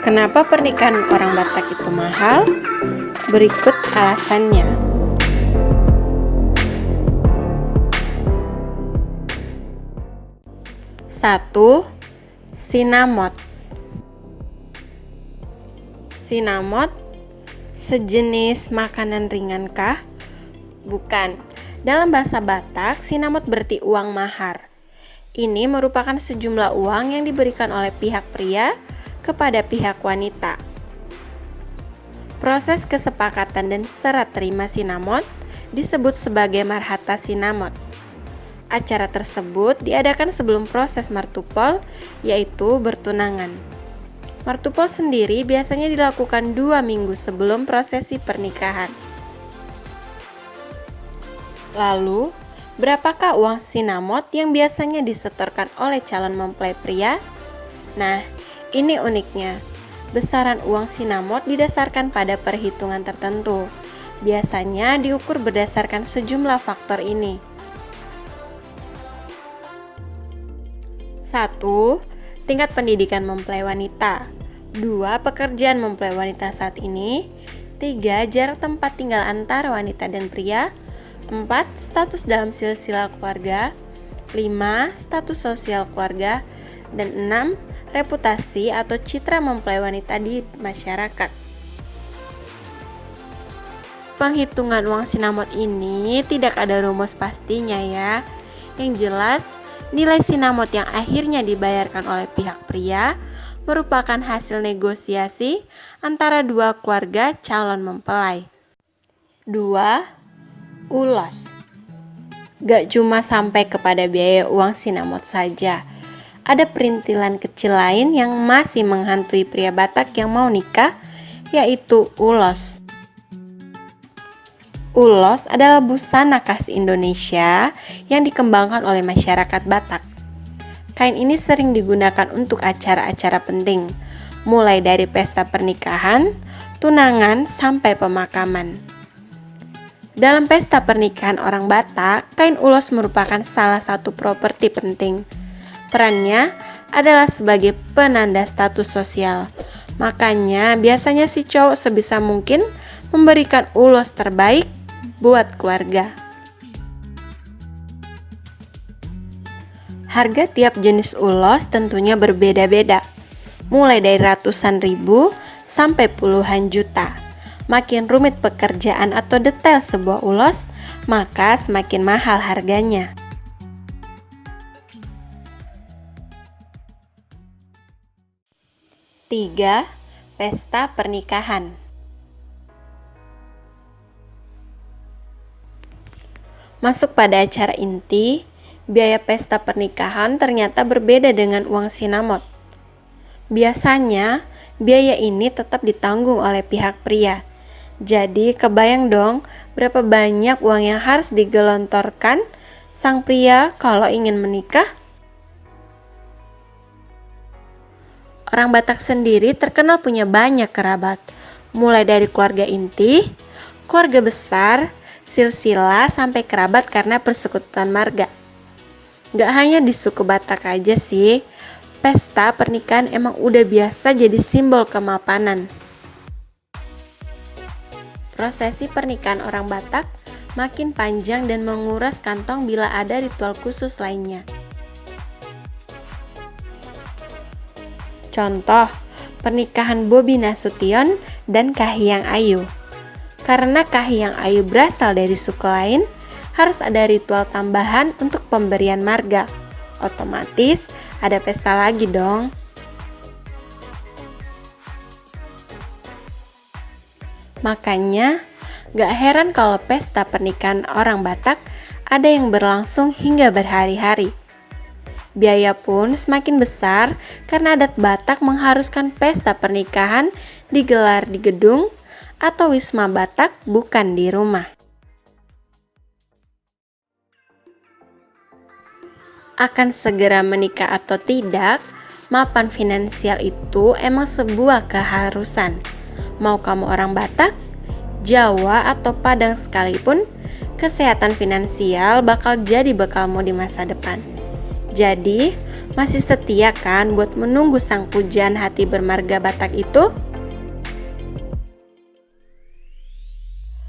Kenapa pernikahan orang Batak itu mahal? Berikut alasannya. 1. Sinamot. Sinamot sejenis makanan ringan kah? Bukan. Dalam bahasa Batak, sinamot berarti uang mahar. Ini merupakan sejumlah uang yang diberikan oleh pihak pria kepada pihak wanita. Proses kesepakatan dan serah terima sinamot disebut sebagai marhata sinamot. Acara tersebut diadakan sebelum proses martupol, yaitu bertunangan. Martupol sendiri biasanya dilakukan 2 minggu sebelum prosesi pernikahan. Lalu, berapakah uang sinamot yang biasanya disetorkan oleh calon mempelai pria? Nah, ini uniknya. Besaran uang sinamot didasarkan pada perhitungan tertentu. Biasanya diukur berdasarkan sejumlah faktor ini. 1. Tingkat pendidikan mempelai wanita. 2. Pekerjaan mempelai wanita saat ini. 3. Jarak tempat tinggal antara wanita dan pria. 4. Status dalam silsilah keluarga. 5. Status sosial keluarga. Dan 6. Reputasi atau citra mempelai wanita di masyarakat. Penghitungan uang sinamot ini tidak ada rumus pastinya ya. Yang jelas, nilai sinamot yang akhirnya dibayarkan oleh pihak pria merupakan hasil negosiasi antara dua keluarga calon mempelai. 2. Ulos. Gak cuma sampai kepada biaya uang sinamot saja. Ada perintilan kecil lain yang masih menghantui pria Batak yang mau nikah, yaitu ulos. Ulos adalah busana khas Indonesia yang dikembangkan oleh masyarakat Batak. Kain ini sering digunakan untuk acara-acara penting, mulai dari pesta pernikahan, tunangan, sampai pemakaman. Dalam pesta pernikahan orang Batak, kain ulos merupakan salah satu properti penting. Perannya adalah sebagai penanda status sosial. Makanya biasanya si cowok sebisa mungkin memberikan ulos terbaik buat keluarga. Harga tiap jenis ulos tentunya berbeda-beda, mulai dari ratusan ribu sampai puluhan juta. Makin rumit pekerjaan atau detail sebuah ulos, maka semakin mahal harganya. Tiga, pesta pernikahan. Masuk pada acara inti, biaya pesta pernikahan ternyata berbeda dengan uang sinamot. Biasanya, biaya ini tetap ditanggung oleh pihak pria. Jadi, kebayang dong berapa banyak uang yang harus digelontorkan sang pria kalau ingin menikah? Orang Batak sendiri terkenal punya banyak kerabat, mulai dari keluarga inti, keluarga besar, silsilah, sampai kerabat karena persekutuan marga. Gak hanya di suku Batak aja sih, pesta pernikahan emang udah biasa jadi simbol kemapanan. Prosesi pernikahan orang Batak makin panjang dan menguras kantong bila ada ritual khusus lainnya. Contoh, pernikahan Bobi Nasution dan Kahiyang Ayu. Karena Kahiyang Ayu berasal dari suku lain, harus ada ritual tambahan untuk pemberian marga. Otomatis ada pesta lagi dong. Makanya, gak heran kalau pesta pernikahan orang Batak ada yang berlangsung hingga berhari-hari. Biaya pun semakin besar karena adat Batak mengharuskan pesta pernikahan digelar di gedung atau wisma Batak, bukan di rumah. Akan segera menikah atau tidak, mapan finansial itu emang sebuah keharusan. Mau kamu orang Batak, Jawa, atau Padang sekalipun, kesehatan finansial bakal jadi bekalmu di masa depan. Jadi, masih setia kan buat menunggu sang pujaan hati bermarga Batak itu?